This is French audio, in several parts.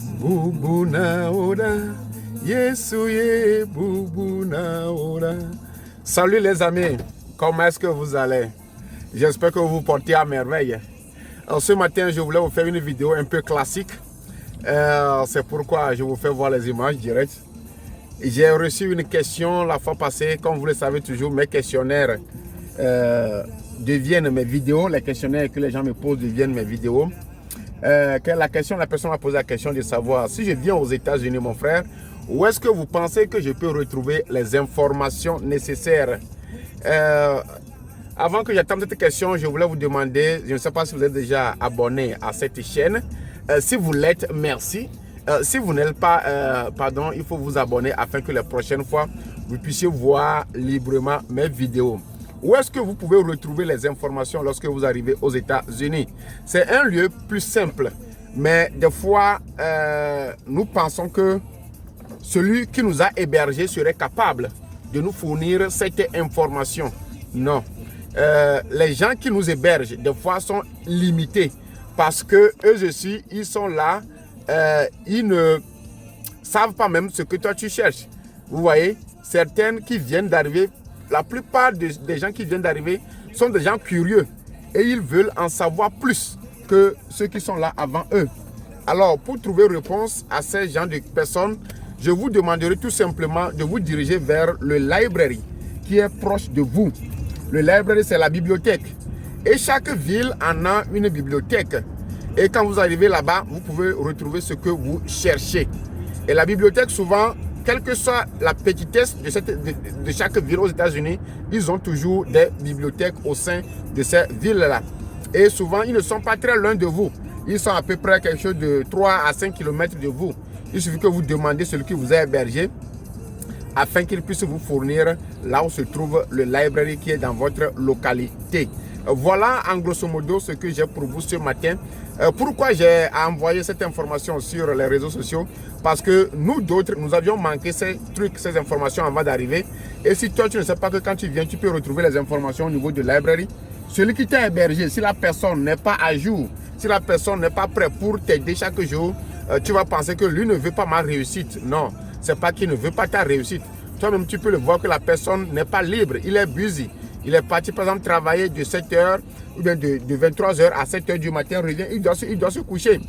Bubu naora, Yesuye bubu naora. Salut les amis, comment est-ce que vous allez? J'espère que vous vous portez à merveille. Alors, ce matin, je voulais vous faire une vidéo un peu classique. C'est pourquoi je vous fais voir les images directes. J'ai reçu une question la fois passée. Comme vous le savez toujours, mes questionnaires deviennent mes vidéos. Les questionnaires que les gens me posent deviennent mes vidéos. La personne m'a posé la question de savoir si je viens aux États-Unis, mon frère, où est-ce que vous pensez que je peux retrouver les informations nécessaires? Avant que j'attende cette question, je voulais vous demander, je ne sais pas si vous êtes déjà abonné à cette chaîne. Si vous l'êtes, merci. Si vous n'êtes pas, il faut vous abonner afin que les prochaines fois, vous puissiez voir librement mes vidéos. Où est-ce que vous pouvez retrouver les informations lorsque vous arrivez aux États-Unis? C'est un lieu plus simple, mais des fois, nous pensons que celui qui nous a hébergés serait capable de nous fournir cette information. Non. Les gens qui nous hébergent, des fois, sont limités parce que eux aussi, ils sont là, ils ne savent pas même ce que toi tu cherches. Vous voyez, certaines qui viennent d'arriver, la plupart des gens qui viennent d'arriver sont des gens curieux et ils veulent en savoir plus que ceux qui sont là avant eux. Alors, pour trouver réponse à ces gens de personnes, je vous demanderai tout simplement de vous diriger vers le library qui est proche de vous. Le library, c'est la bibliothèque. Et chaque ville en a une bibliothèque. Et quand vous arrivez là-bas, vous pouvez retrouver ce que vous cherchez. Et la bibliothèque, souvent, quelle que soit la petitesse de chaque ville aux États-Unis, ils ont toujours des bibliothèques au sein de ces villes-là. Et souvent, ils ne sont pas très loin de vous. Ils sont à peu près quelque chose de 3 à 5 km de vous. Il suffit que vous demandez celui qui vous a hébergé afin qu'il puisse vous fournir là où se trouve le library qui est dans votre localité. Voilà en grosso modo ce que j'ai pour vous ce matin. Pourquoi j'ai envoyé cette information sur les réseaux sociaux? Parce que nous d'autres, nous avions manqué ces trucs, ces informations avant d'arriver. Et si toi tu ne sais pas que quand tu viens, tu peux retrouver les informations au niveau de library, celui qui t'a hébergé, si la personne n'est pas à jour, si la personne n'est pas prête pour t'aider chaque jour, tu vas penser que lui ne veut pas ma réussite. Non, c'est pas qu'il ne veut pas ta réussite. Toi-même, tu peux le voir que la personne n'est pas libre, il est busy. Il est parti, par exemple, travailler de 7h ou bien de 23h à 7h du matin, revient, il doit se coucher.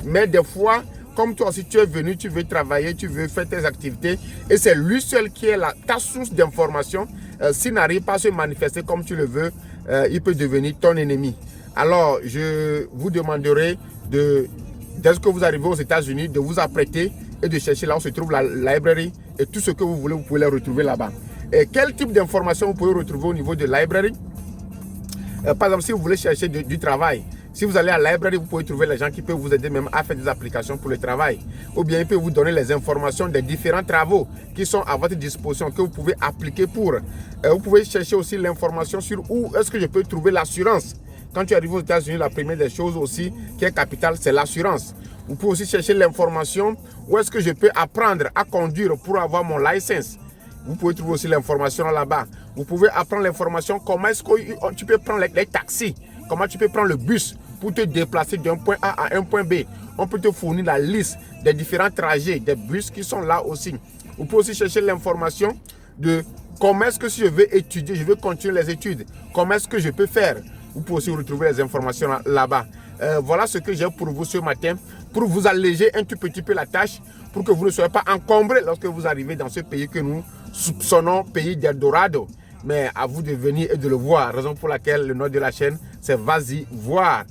Mais des fois, comme toi aussi, tu es venu, tu veux travailler, tu veux faire tes activités, et c'est lui seul qui est ta source d'information. S'il n'arrive pas à se manifester comme tu le veux, il peut devenir ton ennemi. Alors, je vous demanderai, dès que vous arrivez aux États-Unis, de vous apprêter et de chercher là où se trouve la library, et tout ce que vous voulez, vous pouvez les retrouver là-bas. Et quel type d'informations vous pouvez retrouver au niveau de library? Par exemple, si vous voulez chercher du travail, si vous allez à la library, vous pouvez trouver les gens qui peuvent vous aider même à faire des applications pour le travail. Ou bien ils peuvent vous donner les informations des différents travaux qui sont à votre disposition, que vous pouvez appliquer pour. Vous pouvez chercher aussi l'information sur où est-ce que je peux trouver l'assurance. Quand tu arrives aux États-Unis, la première des choses aussi qui est capitale, c'est l'assurance. Vous pouvez aussi chercher l'information où est-ce que je peux apprendre à conduire pour avoir mon licence. Vous pouvez trouver aussi l'information là-bas. Vous pouvez apprendre l'information comment est-ce que tu peux prendre les taxis, comment tu peux prendre le bus pour te déplacer d'un point A à un point B. On peut te fournir la liste des différents trajets, des bus qui sont là aussi. Vous pouvez aussi chercher l'information de comment est-ce que si je veux étudier, je veux continuer les études, comment est-ce que je peux faire. Vous pouvez aussi retrouver les informations là-bas. Voilà ce que j'ai pour vous ce matin, pour vous alléger un tout petit peu la tâche, pour que vous ne soyez pas encombrés lorsque vous arrivez dans ce pays que nous soupçonnons pays d'Eldorado. Mais à vous de venir et de le voir, raison pour laquelle le nom de la chaîne, c'est Vas-y voir.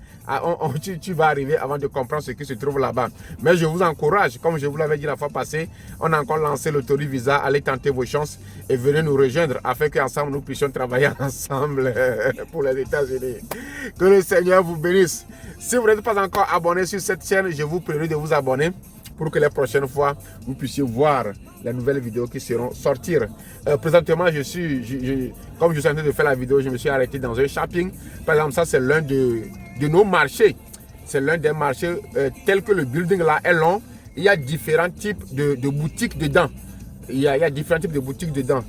Tu vas arriver avant de comprendre ce qui se trouve là-bas. Mais je vous encourage, comme je vous l'avais dit la fois passée, on a encore lancé l'Autori Visa, allez tenter vos chances et venez nous rejoindre afin qu'ensemble nous puissions travailler ensemble pour les États-Unis. Que le Seigneur vous bénisse. Si vous n'êtes pas encore abonné sur cette chaîne, je vous prie de vous abonner pour que les prochaines fois, vous puissiez voir les nouvelles vidéos qui seront sortir. Présentement, comme je suis en train de faire la vidéo, je me suis arrêté dans un shopping. Par exemple, ça c'est l'un de nos marchés. C'est l'un des marchés tel que le building là est long. Il y a différents types de boutiques dedans. Il y a différents types de boutiques dedans.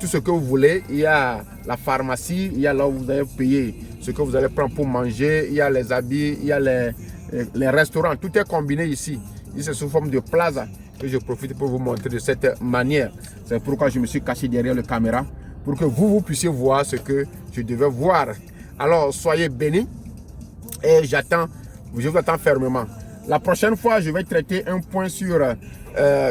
Tout ce que vous voulez, il y a la pharmacie, il y a là où vous allez payer ce que vous allez prendre pour manger, il y a les habits, il y a les restaurants, tout est combiné ici. C'est sous forme de plaza que je profite pour vous montrer de cette manière. C'est pourquoi je me suis caché derrière la caméra pour que vous puissiez voir ce que je devais voir. Alors, soyez bénis et je vous attends fermement. La prochaine fois, je vais traiter un point sur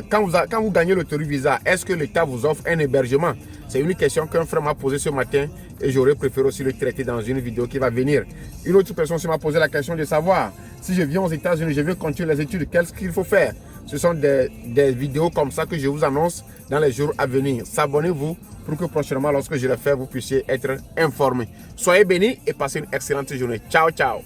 quand vous gagnez le Touri Visa, est-ce que l'État vous offre un hébergement? C'est une question qu'un frère m'a posée ce matin et j'aurais préféré aussi le traiter dans une vidéo qui va venir. Une autre personne m'a posé la question de savoir si je viens aux États-Unis, je veux continuer les études, qu'est-ce qu'il faut faire? Ce sont des vidéos comme ça que je vous annonce dans les jours à venir. S'abonnez-vous pour que prochainement, lorsque je les fais, vous puissiez être informés. Soyez bénis et passez une excellente journée. Ciao, ciao.